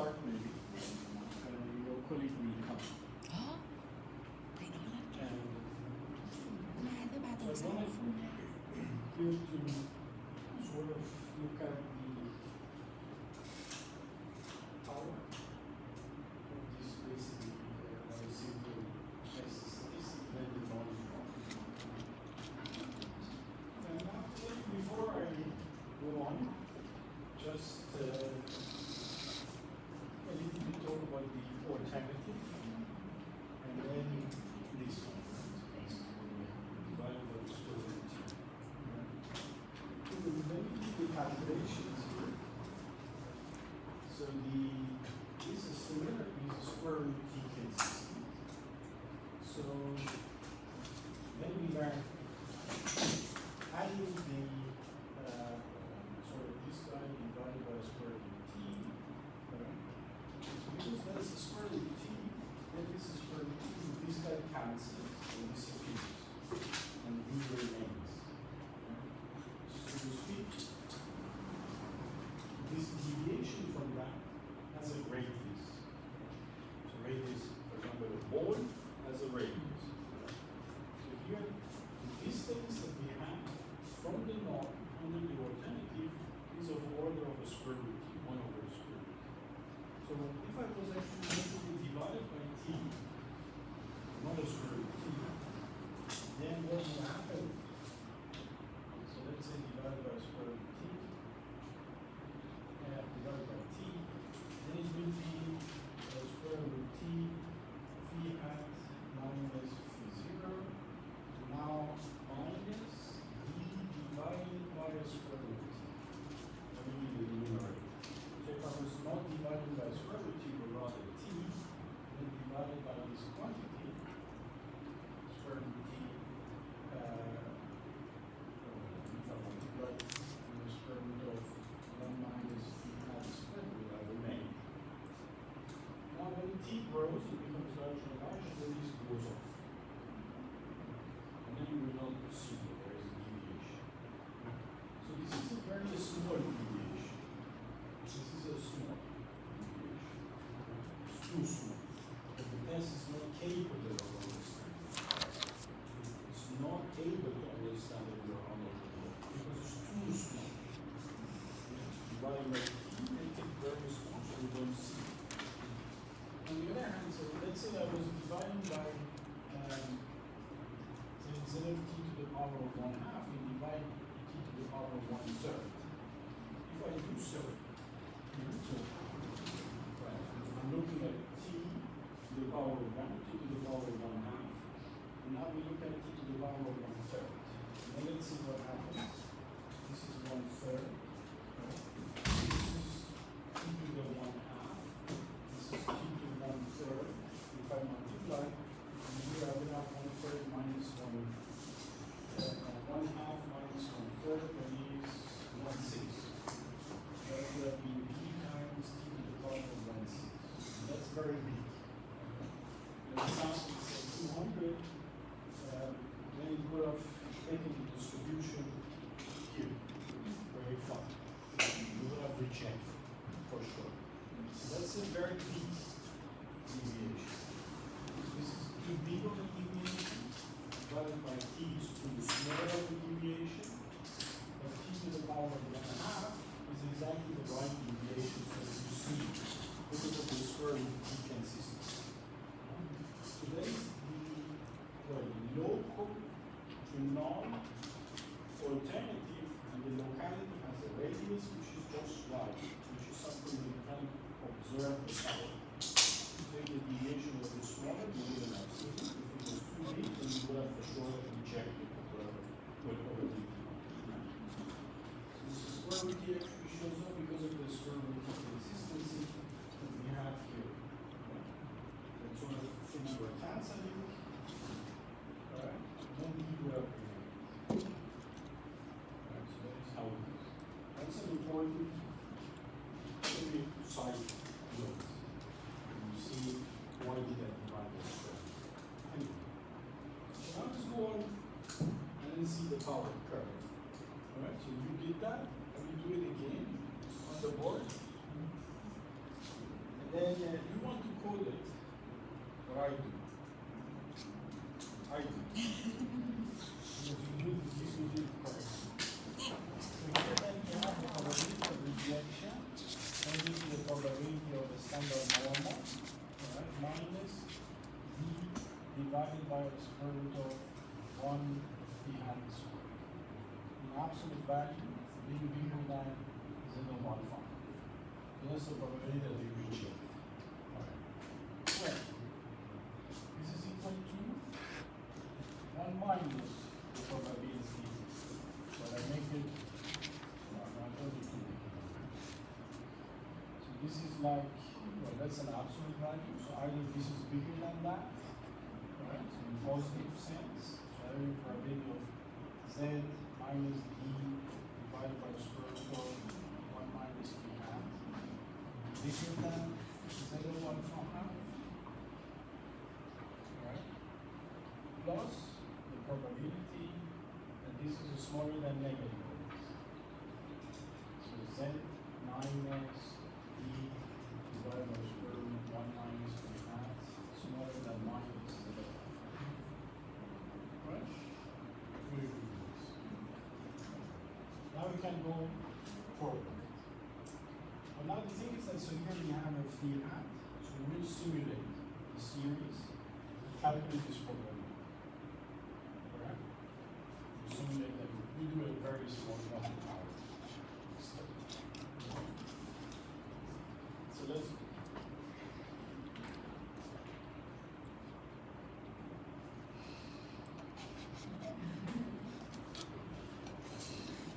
start maybe. Your colleague will come. Thầy nói lên kìa. And Mai thứ ba I tuần sau. wanted you to sort of look at the power of this basically simple statistic that the knowledge of. And before I go on, just a little bit talk about the alternative, and then this one, divided by the square root. So let me do the calculations here. So this is similar, is a square root t consistent. So then we learn adding the this guy divided by square root t. So because that's the square root t, then this is square root t, so this guy cancels and disappears. And d remains. So to speak, this deviation from that has a radius. So radius, for example, a ball has a radius. So here, the distance that we have from the norm under the alternative is of order of a square root t, 1 over square root. So if I was actually going to divide by t, not a square root t, then what will happen? So let's say divided by square root t, divided by t, then it will be square root t phi hat minus phi 0, now minus d divided by a square root t. That will be the numerator. So if I was not dividing by square root t, but rather t, then divided by this quantity, square root t, if I multiply the square root of 1 minus t hat square root, I remain. Now when t grows, it becomes larger and larger, then this goes off. And then you will not see that there is a deviation. So this is a very small deviation. This is a small deviation. It's too small. But the test is not capable of understanding. It's not able to understand that we are unable because it's too small. Dividing by t, make it very small so we don't see it. On the other hand, so let's say I was dividing by, so instead of t to the power of 1/2, we divide t to the power of 1/3. If I do so, I'm looking at t to the power of 1, t to the power of 1/2, and now we look at t to the power of 1/3. Now let's see what happens. This is 1/3. This is t to the 1/2. This is t to 1/3. If I multiply, and here I will have 1/3 minus 1. 1/2 minus 1/3, that is 1/6. That would have been b times t to the power of 1/6. That's very big. And it sounds like 200, then it would have taken the distribution here, very far. You would have rejected, for sure. So that's a very big deviation. This is too big of a deviation, divided by t is too small of a deviation, but t to the power of 1/2 is exactly the right deviation that you see because of the square root t consistency. So that is the local to non-alternative, and the locality has a radius which is just right, which is something we can observe the power. Take the deviation of the smaller, you wouldn't have seen it. If it was too big, then you would have for sure rejected whatever it is. So this square root t actually shows up because of the square root t consistency that we have here. That sort of things were cancelling. Alright, then we will Alright, so that is how it is. That's an important side note. You see why did I divide by square? Anyway, so now let's go on and then see the power curve. Alright, so you did that, and we do it again on the board. then you want to code it, what I do. Because you do it correctly. So here then you have the probability of rejection, and this is the probability of the standard normal, alright, minus d divided by the square root of 1 behind the square. In absolute value, being bigger than 0.15. So that's the probability that they reject. Alright. Well, this is equal to 1 minus the probability. So I make it, no, I don't need to make it. So this is like, well, that's an absolute value. So either this is bigger than that, right? So in positive sense, so every probability of z minus d divided by the square root of 1 minus p hat bigger than 0.15, right? Plus the probability that this is smaller than negative. So z minus d divided by the square root of 1 minus p hat smaller than minus 0.15. Right? Very good. Now we can go forward. But now the thing is that so here we have a phi hat, so we will simulate the series, calculate this probability. Correct? We simulate that we do a very small multiplier step. So let's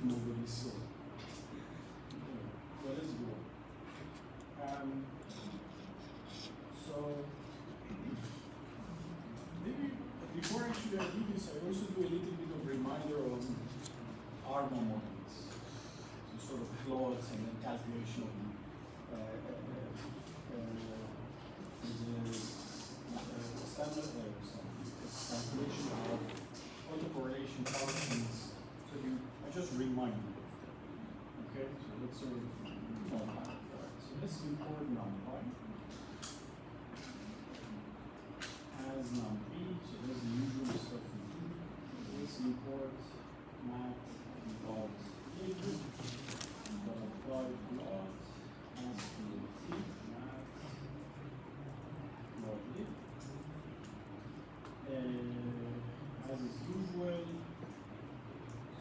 nobody saw. So let's go. So maybe before I should do this, I also do a little bit of reminder on ARMA models. So sort of plots and then calculation of the standard calculation of autocorrelation functions. So I just remind you of them. Okay, so let's sort of so let's import NumPy as NumP. So there's the usual stuff we do. Let's import math.lib apply plot as plt math.lib. As is usual.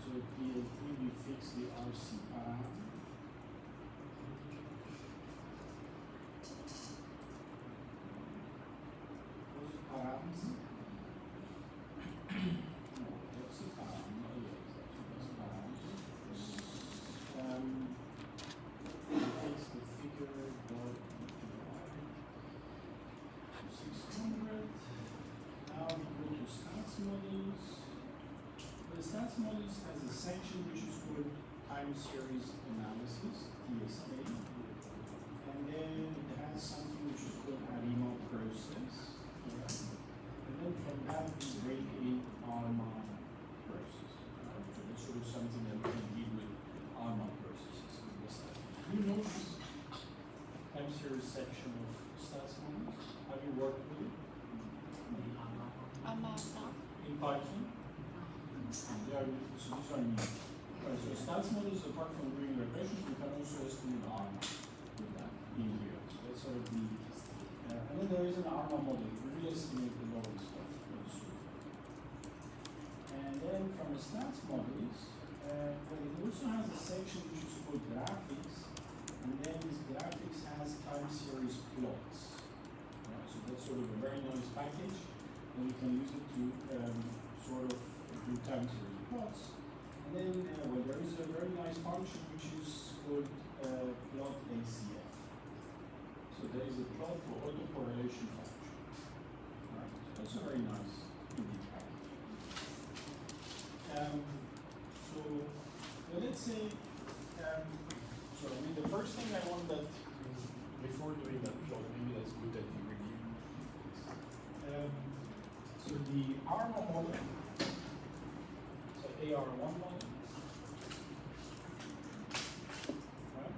So PLT, we fix the RC param. Those params. No, that's the param. No, yes, that's param. We fix the figure dot 600. Now we go to stats models. The stats models has a section which is called time series analysis, TSA, and then it has something which is called ARIMA process, right? And then from that we break in ARMA process. Right? So that's sort of something that we can deal with ARMA processes in the stats. You know this time series section of stats models? Have you worked with it? In Python? Yeah, so these are new. Right, so stats models, apart from doing regressions, we can also estimate ARMA with that in here. So that's sort of the, and then there is an ARMA model. We really estimate the lower stuff also. And then from the stats models, well, it also has a section which is called graphics, and then this graphics has time series plots. Right, so that's sort of a very nice package, and we can use it to sort of do time series plots. And then, well, there is a very nice function which is called plot ACF. So there is a plot for autocorrelation function. Right, so that's a very nice unique package. So let's say, so I mean, the first thing I want that, before doing that plot, maybe that's good that you review. So the ARMA model, so AR1 model, right,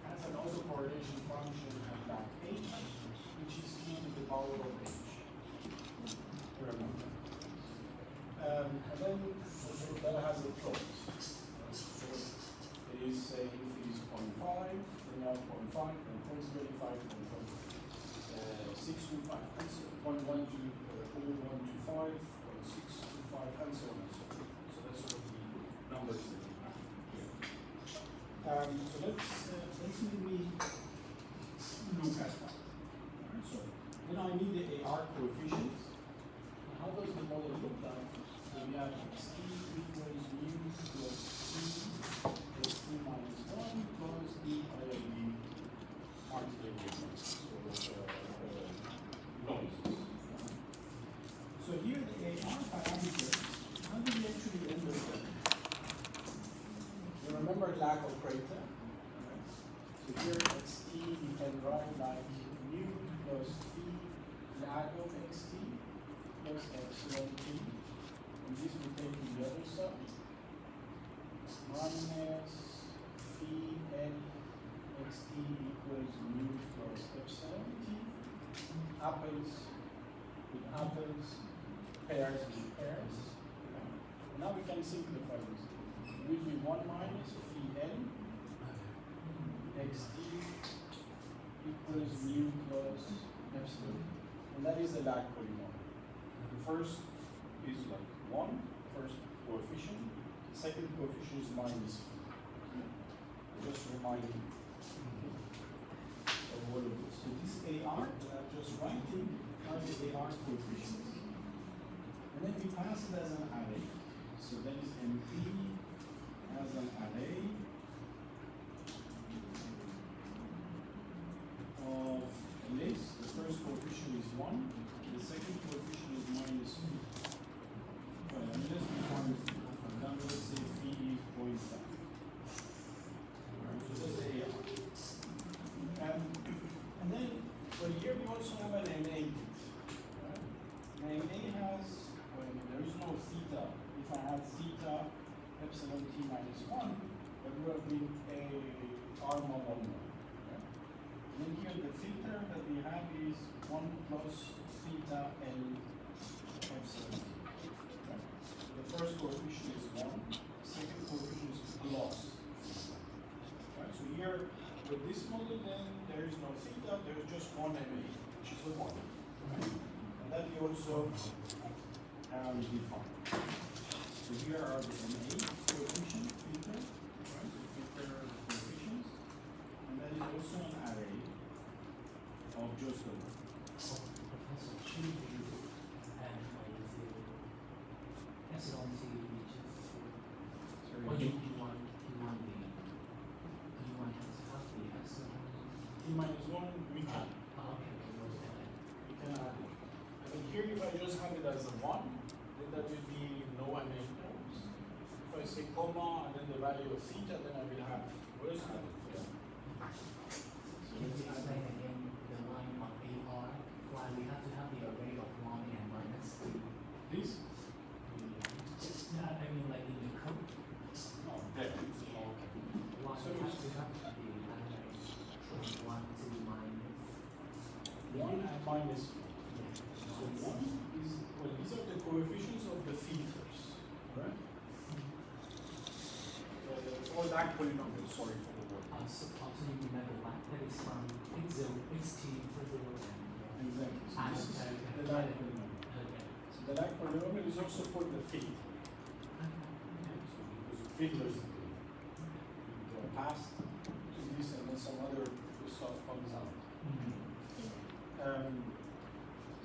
has an autocorrelation function at power of h. Remember. And then so that has a plot. So it is say if it is 0.5, then you have 0.5, then 0.35, then 625, and so 0.1 to 0.125, 0.625, and so on and so forth. So that's sort of the numbers that we have here. So let's maybe look at that. Alright, so then I need the AR coefficient. How does the model look like? So we have xt equals mu plus c xt minus 1 plus d I of d multiplied noises. So here the AR parameters, how do we actually enter them? You remember lack of crater? Right? So here at xt you can write like mu plus phi lag of xt plus epsilon t, and this we take to the other side, minus phi n xt equals mu plus epsilon t, apples with apples, pairs with pairs. And now we can simplify this. It will be 1 minus phi n xt equals mu plus epsilon, and that is the lag polynomial. The first is like 1, first coefficient. The second coefficient is minus phi. Just reminding you of what it is. So this AR, I'm just writing are the AR coefficients. And then we pass it as an array. So that is MP as an array of this. The first coefficient is 1, the second coefficient is minus phi. Well, unless we find then let's say phi is 0.5. Alright, so that's the AR. And then for here we also have an MA bit. Right? An MA has, well, there is no theta. If I had theta epsilon t minus 1, that would have been a R mod 1. Right? And then here the filter that we have is 1 plus theta L epsilon t. Right? So the first coefficient is 1, second coefficient is plus. Right? So here with this model then there is no theta, there is just one MA, which is a 1. Right? And that we also define. So here are the MA coefficient filter, right? So filter coefficients, and that is also an array of just the 1. Professor, should we add epsilon t reaches Sorry, or P1 has half the epsilon? t minus 1, we can. Okay, We can add it. I mean, here if I just have it as a 1, then that will be no MA terms. If I say comma and then the value of theta, then I will have worse added. Yeah. So can let's you add explain again the line of AR why we have to have the array of 1 and minus 2? this. Yeah, I mean like in the code. Oh, there. Why So we have it's- to have the array from 1 to minus? 1 and minus 4. Yeah. So 1 is, well, these are the coefficients of the filters, right? Or lag polynomial, sorry for the word. So you remember that is from x0, xt further and Exactly. So Ah, this is okay. the lag polynomial. okay. So the lag polynomial is also for the filter. So because filters the past to this and then some other stuff comes out.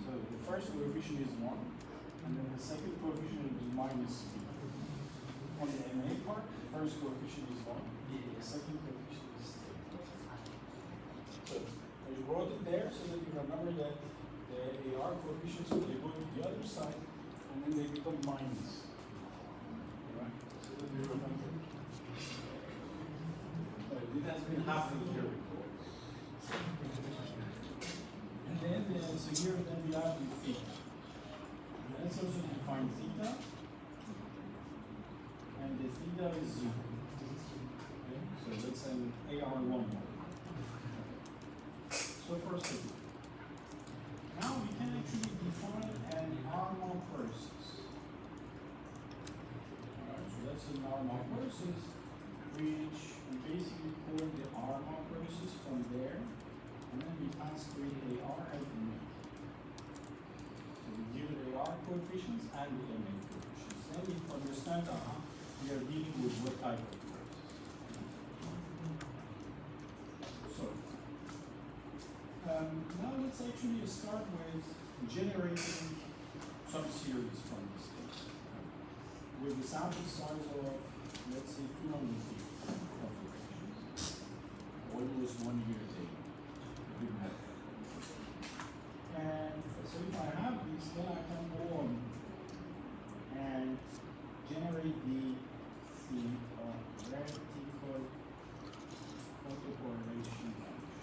So the first coefficient is 1, and then the second coefficient is minus phi. On the MA part, the first coefficient is 1, the second coefficient is 3. So I wrote it there so that you remember that the AR coefficients, they go to the other side, and then they become minus. Alright? So that you remember. It has been half a year ago. And then, so here then we have the theta. And let's also define theta. And the theta is 0. Okay? So that's an AR1 model. So first of all. Now we can actually define an normal process. Alright, so that's a normal process, which we basically pull the normal process from there, and then we pass through the AR and the MA. So we give the AR coefficients and the MA coefficients. Then we understand we are dealing with what type of process. So, now let's actually start with generating some series from this case. With the sample size of, let's say, 250 observations. Almost 1 year data. And so if I have this, then I can go on and generate the vertical autocorrelation function.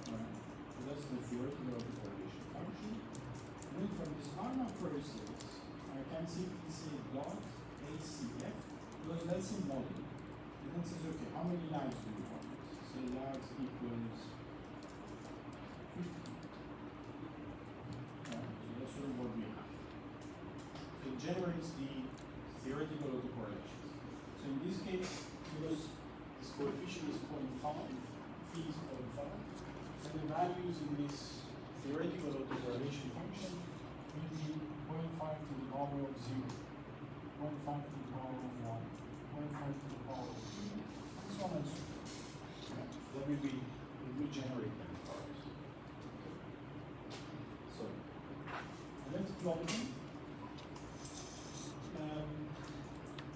Alright, so that's the theoretical autocorrelation function. And then from this ARMA process, I can simply say dot ACF, because that's in model. And then says, okay, how many lags do you want? Say lags equals 50. Alright, so that's sort of what we have. So it generates the theoretical autocorrelations. So in this case, because this coefficient is 0.5, phi is 0.5, and the values in this theoretical autocorrelation function will be 0.5 to the power of 0, 0.5 to the power of 1, 0.5 to the power of 2, and so on and so forth. Okay. So that will be, it will generate them for us. So, let's plot them.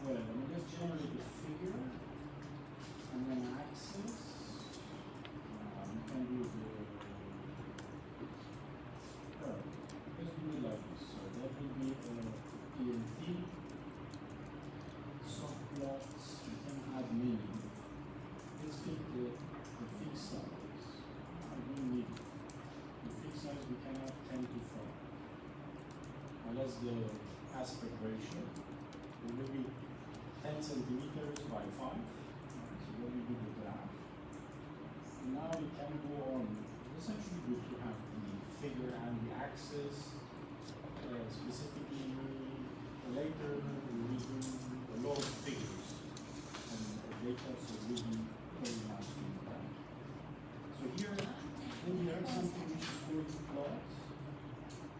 Well, let me just generate a figure and then axis. We can do the. Let's do it like this. So that will be a PLT. Subplots. We can add many. Let's pick the fixed size. I don't need it. The fixed size we can have 10 to 4. Now that's the aspect ratio. It will be 10 centimeters by 5. So that will be the graph. And now we can go on. It's actually good to have the figure and the axis. Specifically, later we will do a lot of figures and data, so it will be very nice to do that. So here, then we have something which is going to plot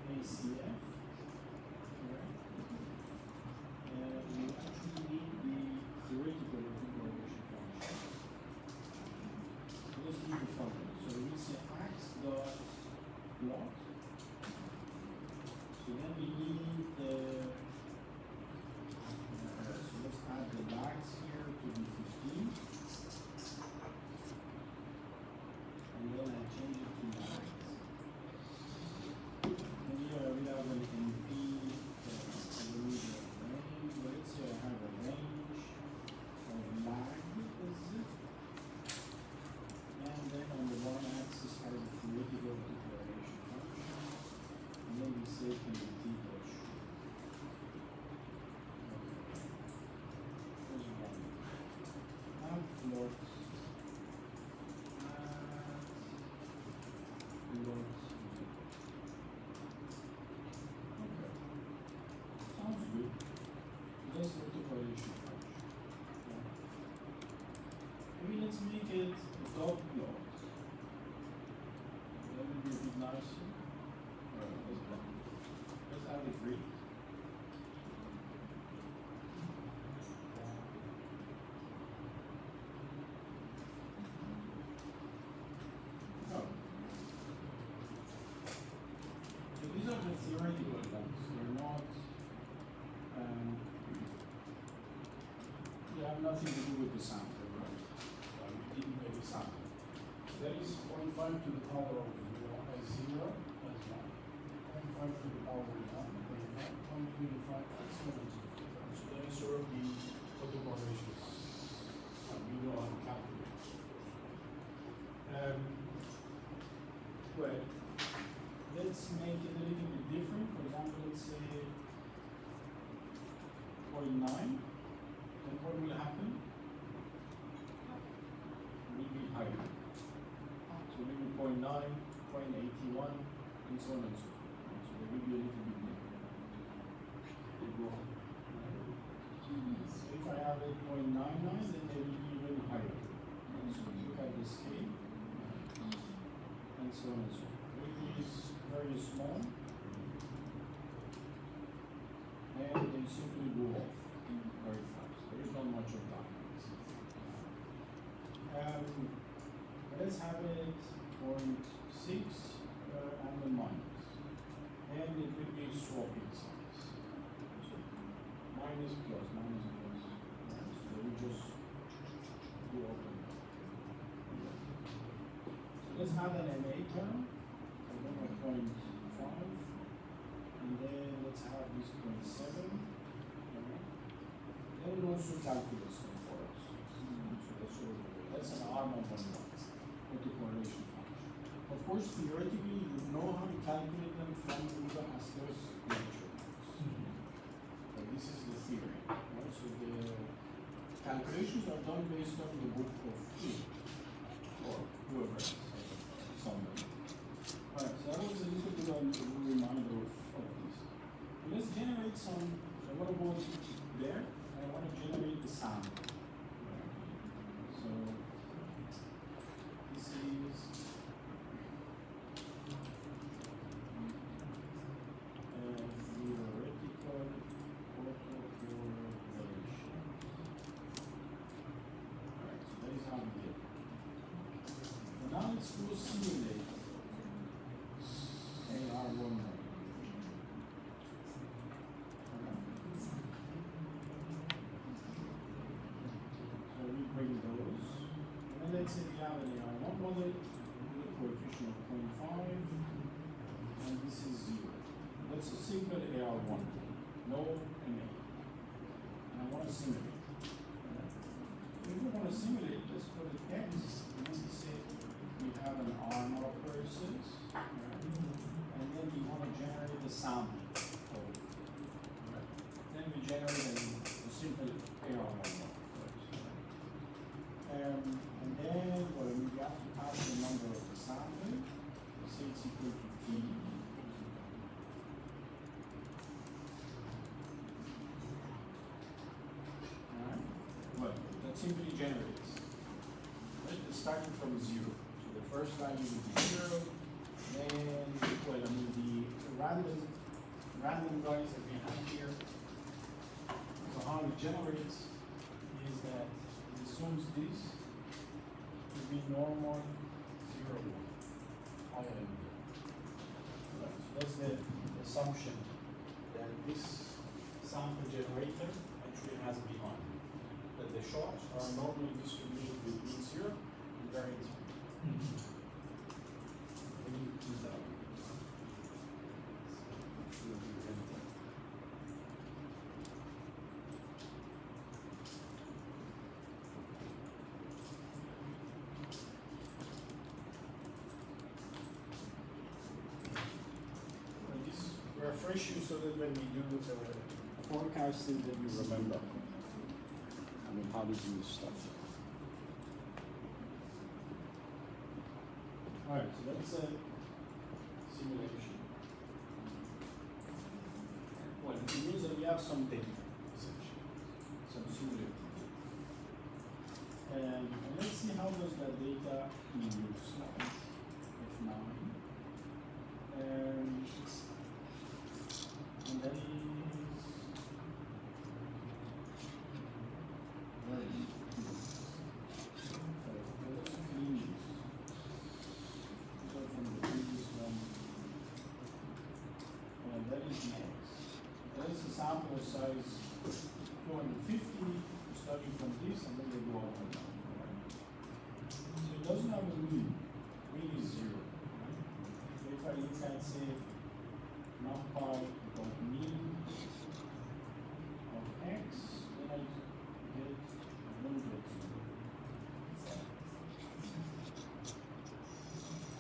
ACF. We actually need the theoretical autocorrelation function. So let's do the following. So we say x dot plot. So then we need the so let's add the lags here to be 15. And then I change it to lags. And here we have an NP. Let's say I have a range of lag, and then on the one axis I have the theoretical autocorrelation function, and then we say PLT dash. There's one. Add plot. Okay. Sounds good. That's the autocorrelation function. Maybe let's make it a dot plot. That would be a bit nicer. Let's add a grid. Oh. So these are the theoretical ones. They're not. They have nothing to do with the sample, right? We didn't make a sample. That is 0.5 to the power of 0, that's 1. 0.5 to the power of 1, 0.25, that's 1 and so forth. So that is sort of the autocorrelation function. We know how to calculate it, of course. Well, let's make it a little bit different. For example, let's say 0.9. Then what will happen? It will be higher. So maybe 0.9 8.81, and so on and so forth. So they give you a little bit more. They go up. So if I have 8.99, then they will be even higher. So you look at the scale, and so on and so forth. It is very small, and they simply go off very fast. There is not much of dynamics. Let's have it 0.6 and the minus. And it will be swapping size. So minus plus, minus plus. So we just go up and down. So let's have an MA term. I don't know, 0.5. And then let's have this 0.7. Then we'll also calculate some for us. So that's an R of 1 with the correlation function. Of course, theoretically, you know how to calculate them from Uwe Hasler's lecture notes. But this is the theory. Right? So the calculations are done based on the book of E, or whoever else, somebody. Alright, so that was a little bit of a reminder of this. Let's generate some. So I want to go there, and I want to generate the sound. So this is theoretical autocorrelation. Alright, so that is how we get it. And now let's go simulate AR1. So we bring those. And then let's say we have an AR1 model with a coefficient of 0.5, and this is 0. That's a simple AR1, no MA. And I want to simulate. If we want to simulate, let's put an X, and then we say we have an arm of process, and then we want to generate the sample code. Then we generate a simple AR1 model. And then we have to pass the number of the sample, say it's equal to T. Alright? Well, that simply generates. Right? It's starting from 0. So the first value will be 0, then, well, I mean the random guys that we have here. So how it generates is that it assumes this to be normal 0, 1, higher than 0. Right, so that's the assumption that this sample generator actually has behind. That the shocks are normally distributed between 0 and variance. Refresh you so that when we do the forecasting that you remember. I mean, how to do stuff. Alright, so that's a simulation. Well, it means that we have some data, essentially. Some simulated data. And let's see how does that data in your slide. F9. And that is very good. Let's clean this. So from the previous one, and that is next. That is a sample size 250, starting from this, and then they go up and down. Right? So it doesn't have a mean. Mean is 0. Right? So if I look at, say, NumPy mean of x, then I get 1 get 0.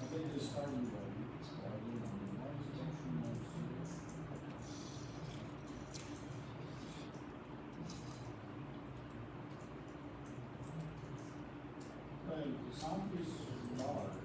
I get the starting value, so I get on the y function of 0. Well, the sample is large.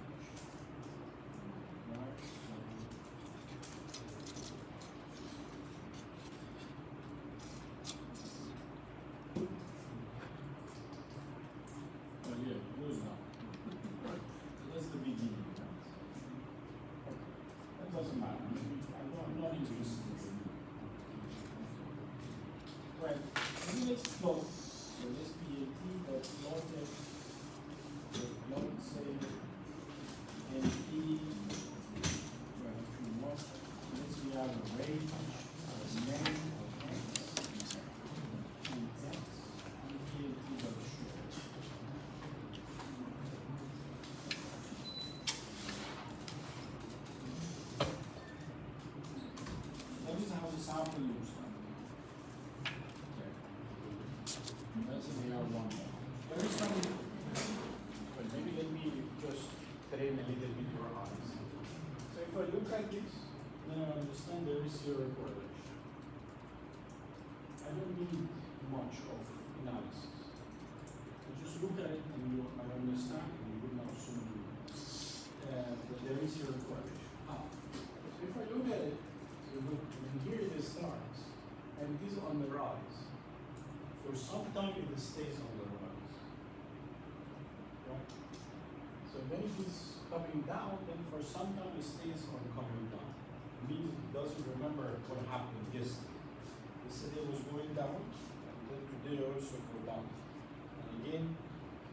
Right. Maybe let's plot. So this PAT, but plot it. Plot say NP. Well, if you want, let's we have a range of name of x in x and PAT dot show. That is how the sample looks like. That's an AR1. There is some, but maybe let me just train a little bit your eyes. So if I look at this, then I understand there is zero correlation. I don't need much of analysis. I just look at it and I understand, and you would not assume that there is zero correlation. So if I look at it, so look, and here it starts, and it is on the rise. For some time it stays on the rise. Right? So when it is coming down, then for some time it stays on coming down. It means it doesn't remember what happened yesterday. Yesterday was going down, and then today also go down. And again,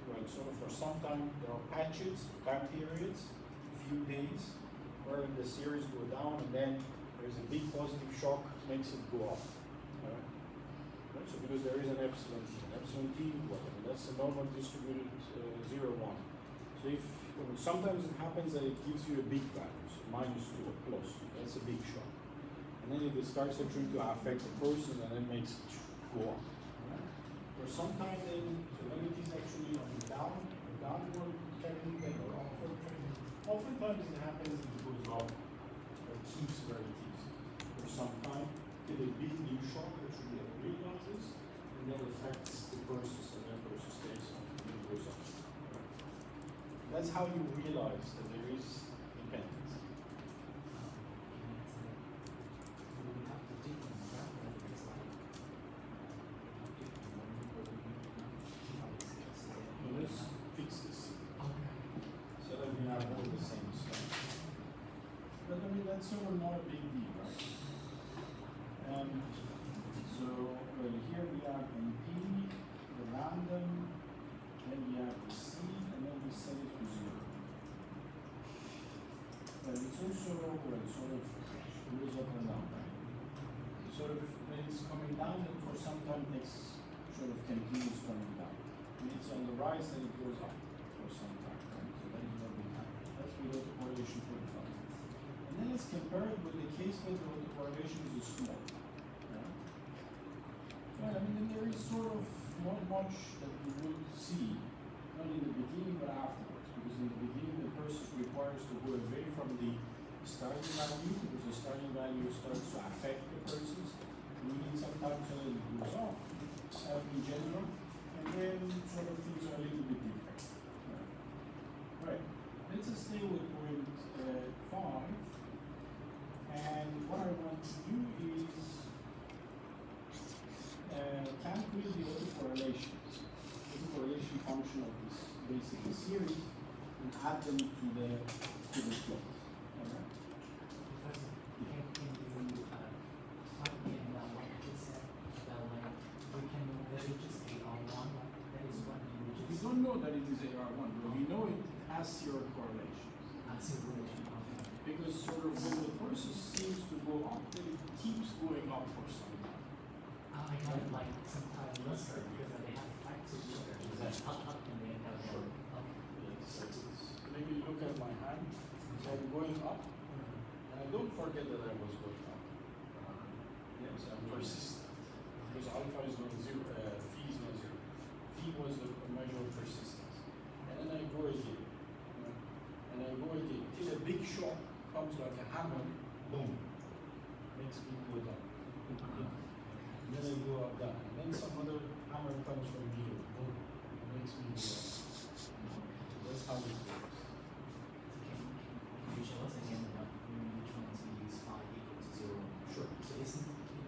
well, sort of for some time there are patches, time periods, a few days, where the series go down and then there's a big positive shock makes it go up. Right? Right? So because there is an epsilon t, whatever, that's a normal distributed 0, 1. So if sometimes it happens that it gives you a big value, so -2 or +2, that's a big shock. And then it starts actually to affect the person and then makes it go up. Right? Or sometimes then, so when it is actually on the downward trending then or upward trending, oftentimes it happens that it goes up or keeps where it is. For some time, till a big new shock actually realizes and then affects the process and then process stays on and it goes up. Right? That's how you realize that there is dependence. So let's fix this so that we have all the same stuff. But I mean, that's sort of not a big deal, right? So well, here we have NP, the random, then we have the C, and then we set it to 0. But it's also well, sort of goes up and down, right? Sort of when it's coming down, then for some time takes sort of continues coming down. When it's on the rise, then it goes up for some time, right? So that is what we have. That's the autocorrelation for the fund. And then let's compare it with the case where the autocorrelation is small. Right? Well, I mean, there is sort of not much that you would see, not in the beginning but afterwards, because in the beginning the process requires to go away from the starting value, because the starting value starts to affect the process. We need some time so that it goes up, in general, and then sort of things are a little bit different. Right. Let's just stay with point 5, and what I want to do is calculate the autocorrelation function of this basic series and add them to the plot. Alright? We don't know that it is AR1, but we know it has zero correlations. Because sort of when the process seems to go up, then it keeps going up for some time. I kind of like sometimes Lister because they have factors that up and they have Sure. up. Yes, maybe look at my hand. So I'm going up, and I don't forget that I was going up. Yes, I'm persistent. Because alpha is not 0, phi is not 0. Phi was the measure of persistence. And then I go again. And I go again till a big shock comes like a hammer, boom, makes me go down. And then I go up, down. And then some other hammer comes from below, boom, makes me go up. That's how it works. Can you show us again about which ones we use 5 equal to 0? Sure. So it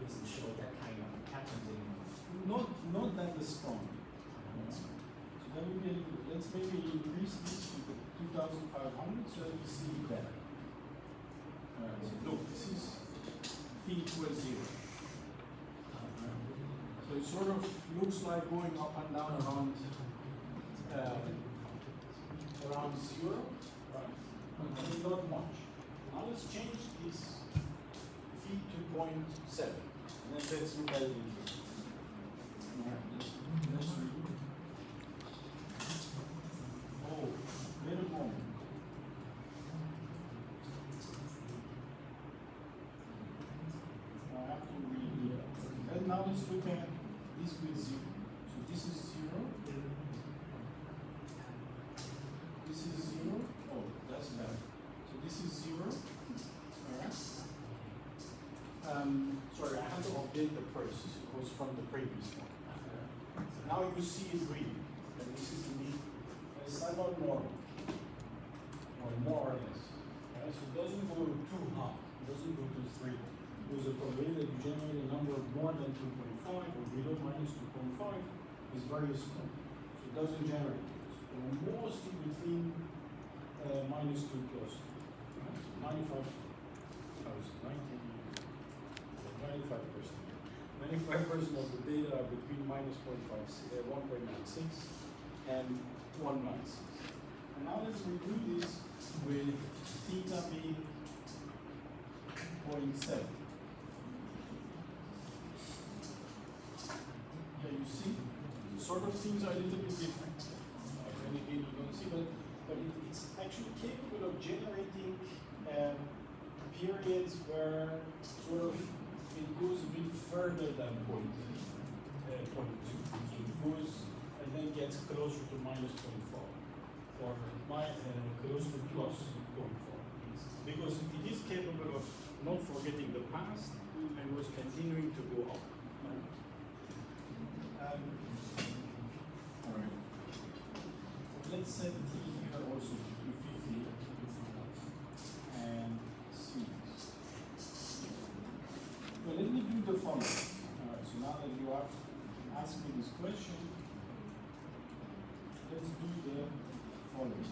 doesn't show that kind of patterns anymore. Not that strong. So that would be a little, let's maybe increase this to 2,500 so that we see it better. Alright, so look, this is phi equals 0. So it sort of looks like going up and down around zero, right? I mean, not much. Now let's change this feet to 0.7, and then let's look at it in here. Alright, let's read it. Oh, wait a moment. I have to read it. And now let's look at this with 0. So this is 0. This is 0. Oh, that's bad. So this is 0. Alright. Sorry, I had to update the first. It was from the previous one. So now you see it green. And this is indeed about normal. Or more or less. Alright, so it doesn't go too high. It doesn't go to 3. There's a probability that you generate a number of more than 2.5 or below minus 2.5 is very small. So it doesn't generate those. But mostly between minus 2 plus 2. Right? So 95% of the data are between minus 1.96 and 196. And now let's redo this with theta being 0.7. Yeah, you see, the sort of things are a little bit different. And again, you don't see, but it's actually capable of generating periods where sort of it goes a bit further than 0.2. So it goes and then gets closer to minus 0.4 or close to plus 0.4 because it is capable of not forgetting the past and was continuing to go up. Alright. Let's set T here also to 50 and C. Well, let me do the following. Alright, so now that you have asked me this question, let's do the following.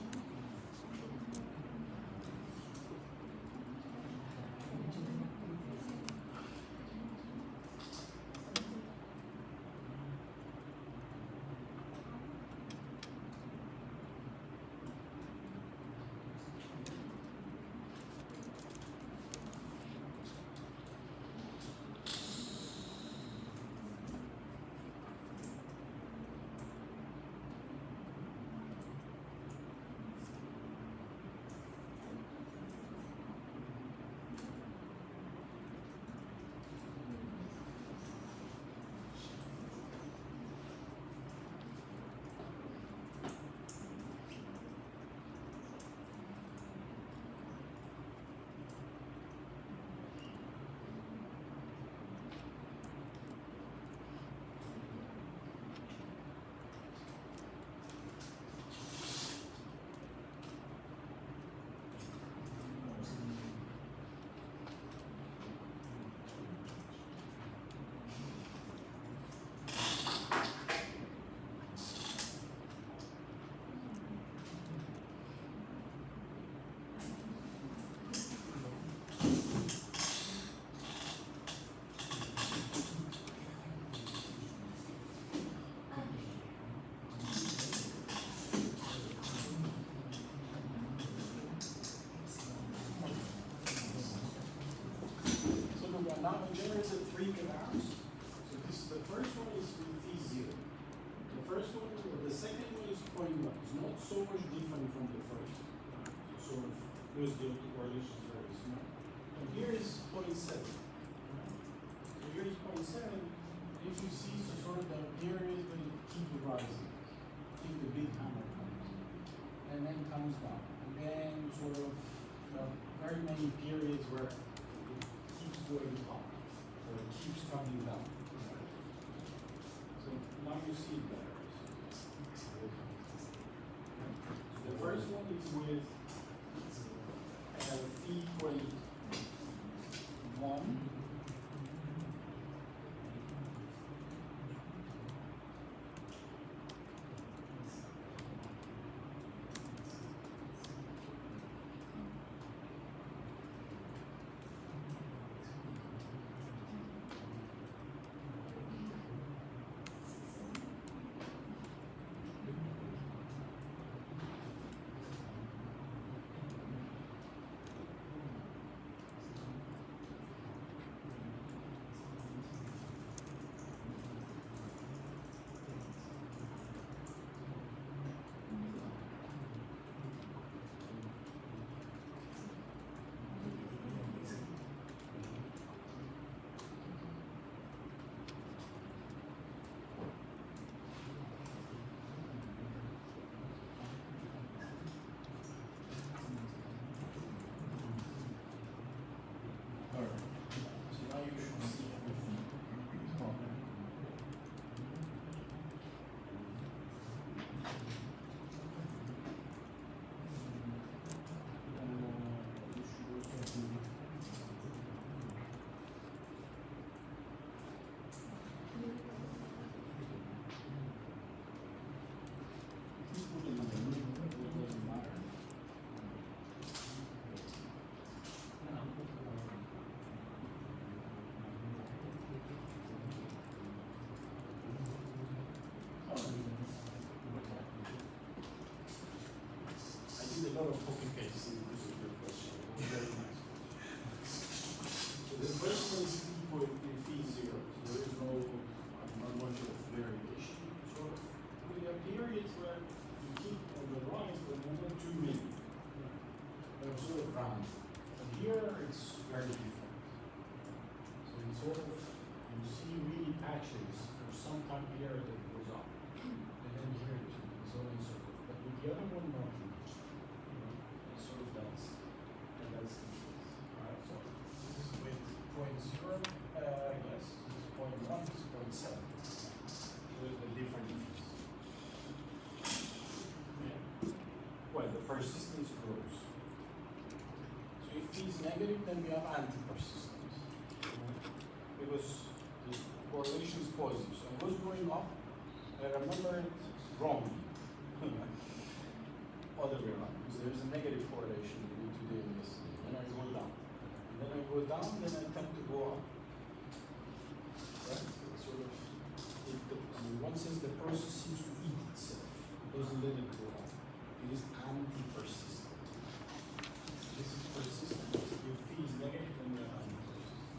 Now I generated 3 graphs. So the first one is with T0. The first one, or the second one is 0.1. It's not so much different from the first. So sort of, those the correlation is very small. And here is 0.7. So here is 0.7. If you see, so sort of the period will keep rising. Keep the big hammer comes. And then comes down. And then sort of very many periods where going up, or it keeps coming down. So now you see it better. The first one is with phi equal 1. lot of copy pasting because of your question. Very nice. So the first one is phi 0. So there is no not much of variation. So we have periods where you keep on the rise, but not too many. They're sort of round. But here it's very different. So it's sort of you see really patches for some time period that goes up. And then here it and so on and so forth. But with the other one not too much. And sort of that's the case. Alright, so this is with 0.0, yes, this is 0.1, this is 0.7. So there's the different fees. Yeah. Well, the persistence grows. So if phi is negative, then we have anti-persistence. Because the correlation is positive. So it was going up, I remember it wrong. Other way around, because there is a negative correlation between today and yesterday. Then I go down. And then I go down, then I tend to go up. Right? It's sort of, in one sense, the process seems to eat itself. It doesn't let it go up. It is anti-persistent. This is persistent. If phi is negative, then we are anti-persistent.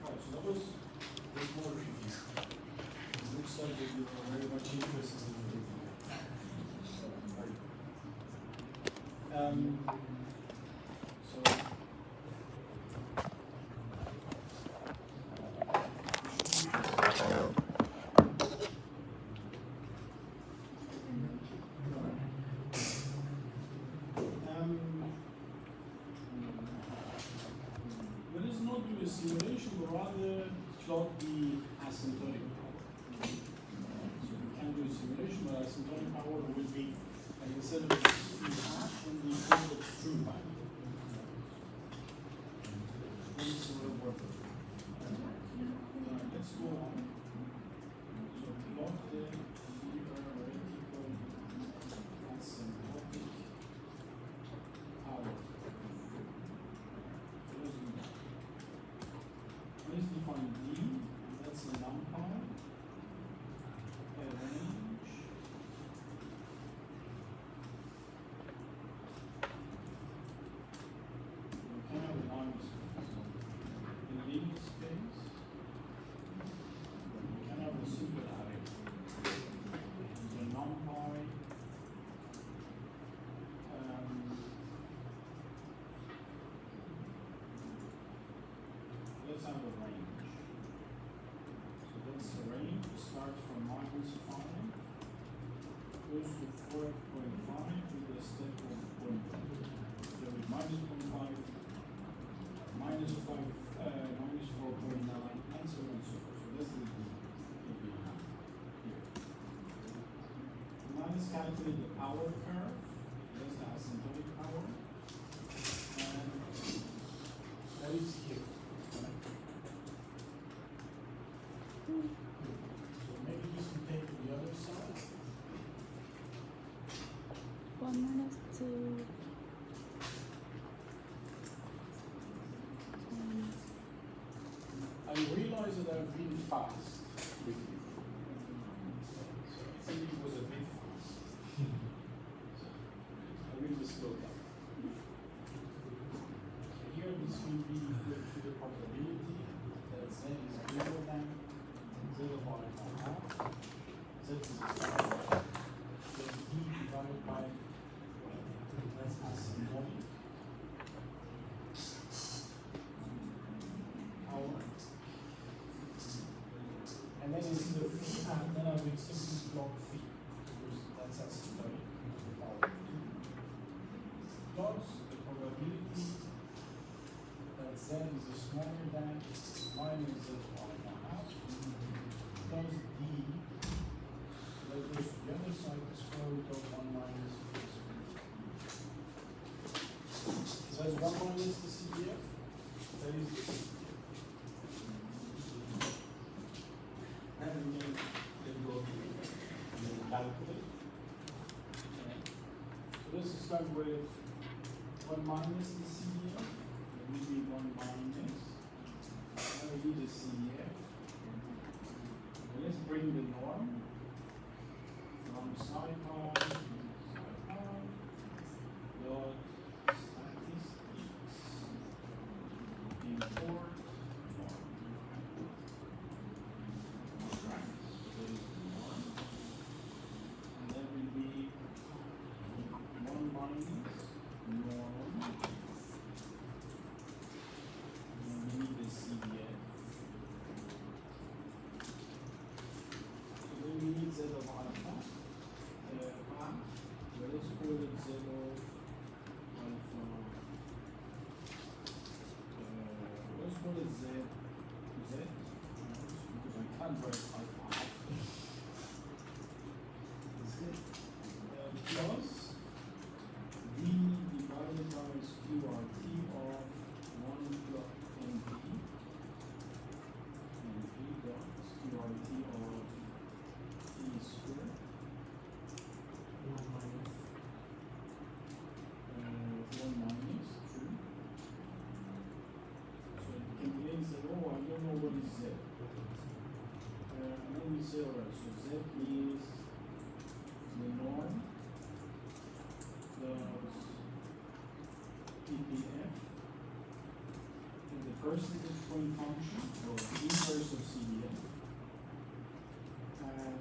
Right, so that was this more review. It looks like that you are very much interested in the review. So, very good. So, let us not do a simulation, but rather plot the asymptotic power. So we can do a simulation, but asymptotic power will be, like instead of half, in the equal true value. Let's go on. So plot the theoretical asymptotic power. Let's define D, that's a numpy, a range, we can have an arm space, a linear space, we can have a simple array, so numpy, let's have a range. So that's the range. It starts from -5, goes to 4.5 with a step of 0.1. So with -0.5, -5, -4.9, and so on and so forth. So that's the behind here. Now let's calculate the power curve. That's the asymptotic power. And that is here. So maybe this will take the other side. 1 minus 2. I realize that I've been fast with you. So I think it was a bit fast. So I will slow down. So here this will be equal to the probability that Z is bigger than Z of half. Z is a standard. Then D divided by, that's asymptotic power. And then instead of phi, then I will simply plot phi, because that's asymptotic to the power of 2. Plus the probability that Z is smaller than minus Z of half, plus D, so that goes to the other side, the square root of 1 minus phi squared. So that's 1 minus the CDF, that is the CDF. And we can go here and then calculate. Okay. So let's start with 1 minus the CDF. That will be 1 minus. That will be the CDF. And let's bring the norm from psi pi dot zero alpha. Let's call it z. Z. Because I can't write alpha. Z plus d divided by sqrt of 1 plus np dot sqrt of t squared. 1 minus 1 minus 2. So it can be zero. I don't know what is z. Let me say alright. So z is the norm plus ppf and the percentage point function or inverse of CDF at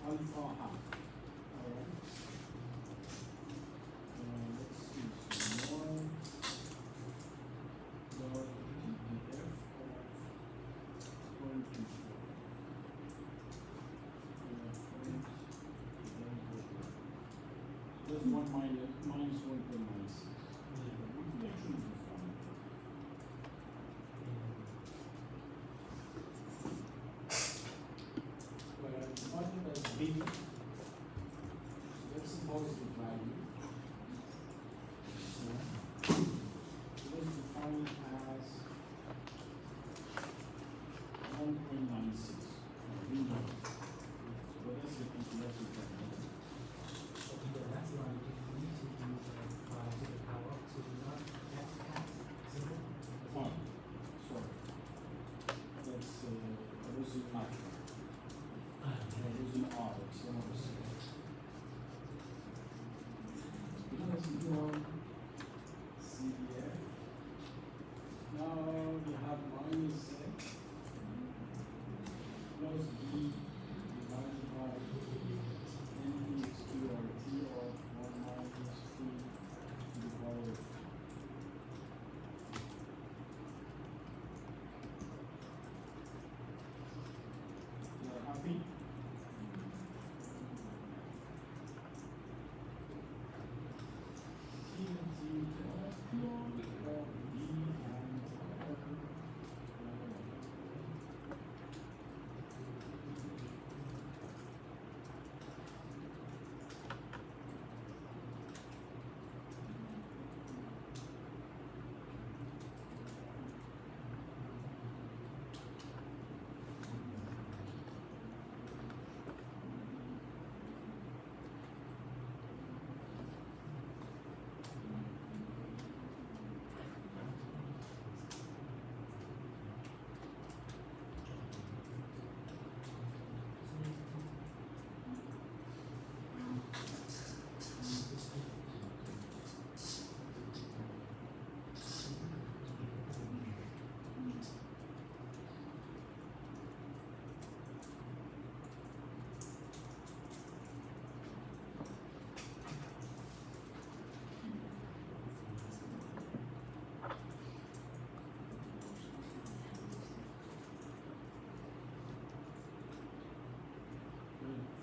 alpha half. Alright. Let's see. So norm dot ppf of 0.24. There's 1 minus 1.96. That should be fine. Divided as b, so that's a positive value. So let's define it as 1.96. We know. So that's the calculation value. so in the last one you need to use to the power to not f at 0. Fine. Sorry. That's I was in math. I was in R. It's one of the because equal CDF. Now we have minus x plus b divided by np sqrt of 1 minus 3 to the power of you're happy?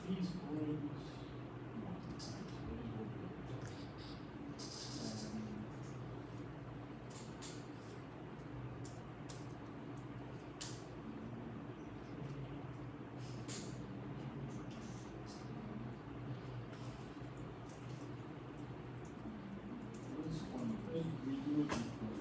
Fees points. Let's redo it before.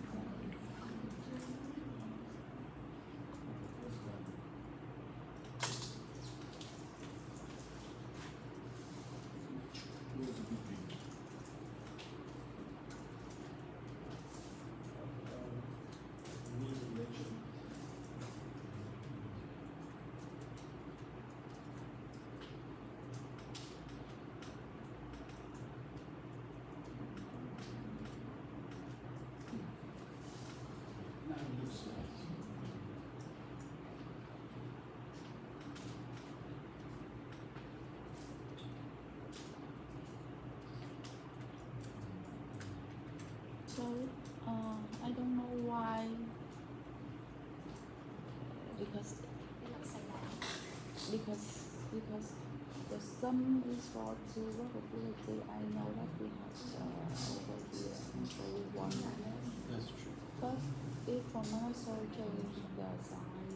So I don't know why because The sum is for observability. I know that we have over here, and so we want that. That's true. But if for also change the size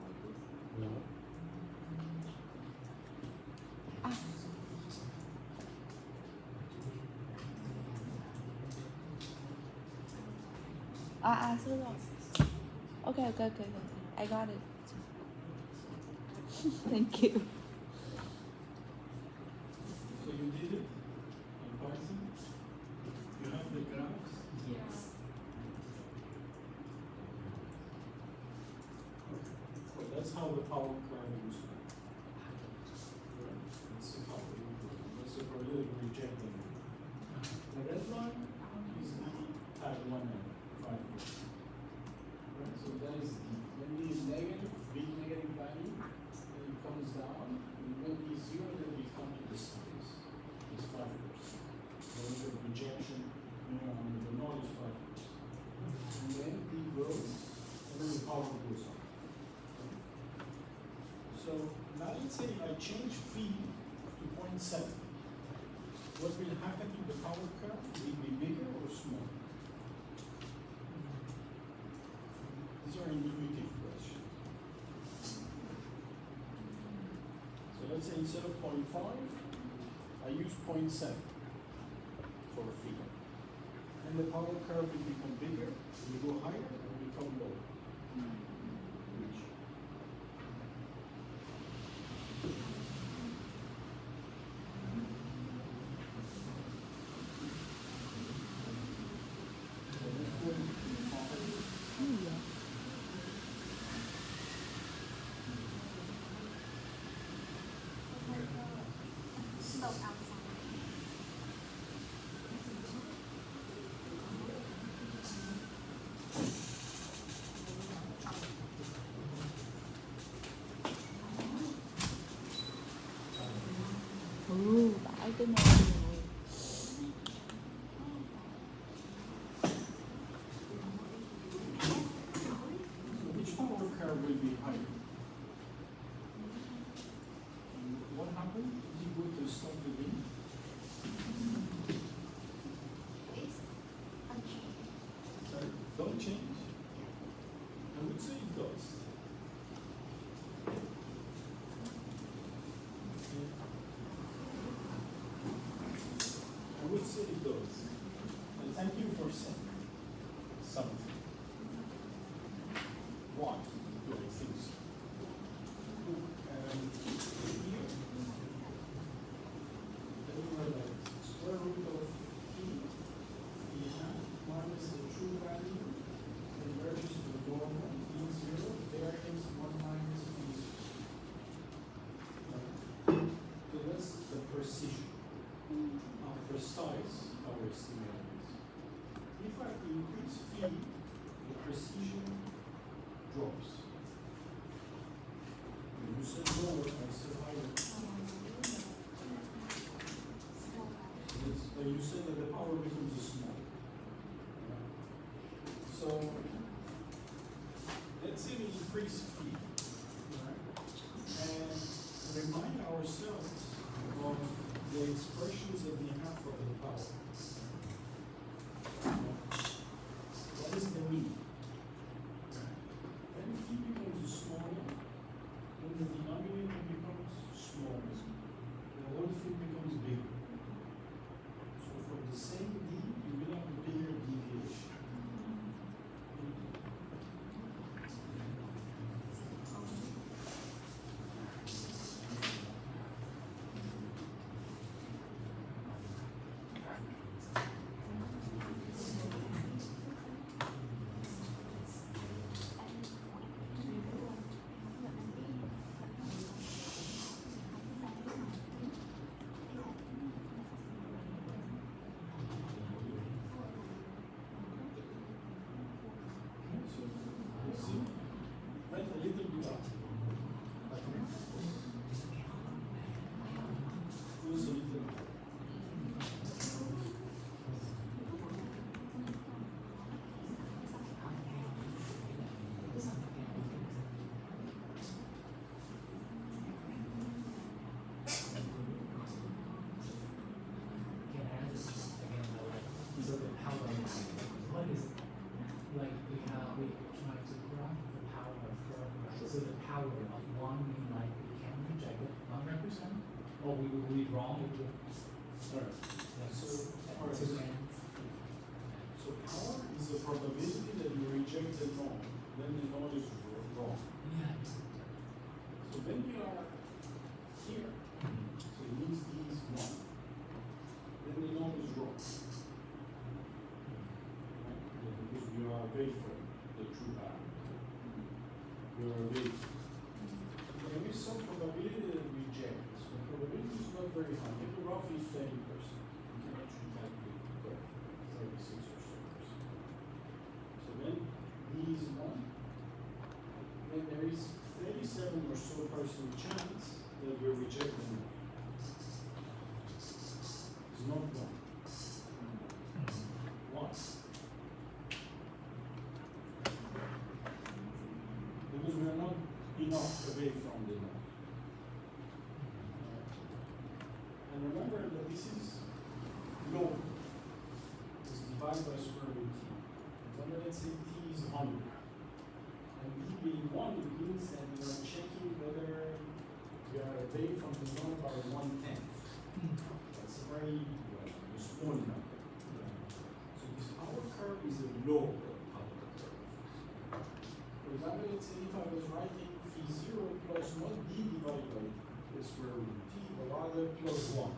like this. No. Ah. So okay. I got it. Thank you. So you did it in Python? You have the graphs? Yes. Well, that's how the power curve looks like. Right? Let's see how we do it. Let's see if we're really rejecting it. The red line is the tag 1 and 5 years. Right? So that is the, when the is negative, big negative value, then it comes down, and when the is 0, then we come to the size. It's 5%. Then the rejection, the node is 5%. And then the grows, and then the power goes up. So now let's say I change phi to 0.7. What will happen to the power curve? Will it be bigger or smaller? These are intuitive questions. So let's say instead of 0.5, I use 0.7 for phi. And the power curve will become bigger, will go higher, and become lower. Which? So let's go into 5. Yeah. Stop outside. Bãi cái nồi rồi. So which power curve will be higher? And what happened? Is it going to stop the game? It's unchanged. Sorry, don't change. I would say it does. I would say it does. And thank you for saying something. Why do I think so? Here, everywhere that square root of e, e hat minus the true value converges to the normal e0, variance 1 minus e0. So that's the precision. How precise our estimate is. If I increase phi, the precision drops. When you say lower, I say higher. So you say that the power becomes small. So let's say we increase phi, right? And remind ourselves of the expressions that we have for the power. What is the mean? When phi becomes smaller, then the denominator becomes smaller. The whole thing becomes bigger. So for the same d, you will have a bigger deviation. Oh, we would read wrong. Alright. That's So, alright. two ends. So power is the probability that you reject the norm, then the norm is wrong. Yeah. So then you are here. So it means D is 1. Then the norm is wrong. Right? Because we are away from the true path. We are away. There is some probability that we reject. So the probability is not very high, maybe roughly 30%. You can actually calculate it correct. 36 or so percent. So then D is 1. Then there is 37 or so percent chance that you reject the norm. It's not 1. Why? Because we are not enough away from the norm. And remember that this is low. It's divided by square root t. And then let's say t is 100. And t being 1, it means that you are checking whether you are away from the norm by 1/10. That's a very small number. So this power curve is a low power curve. For example, let's say if I was writing phi 0 plus not d divided by the square root of t, but rather plus 1.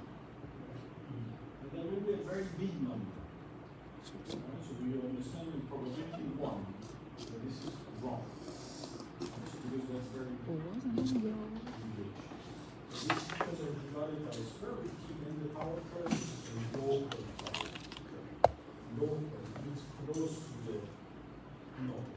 And that will be a very big number. Right? So we understand in probability 1 that this is wrong. Because that's very It wasn't your. engaged. So this because are divided by square root t, then the power curve is a low power curve. Low curve means close to the norm.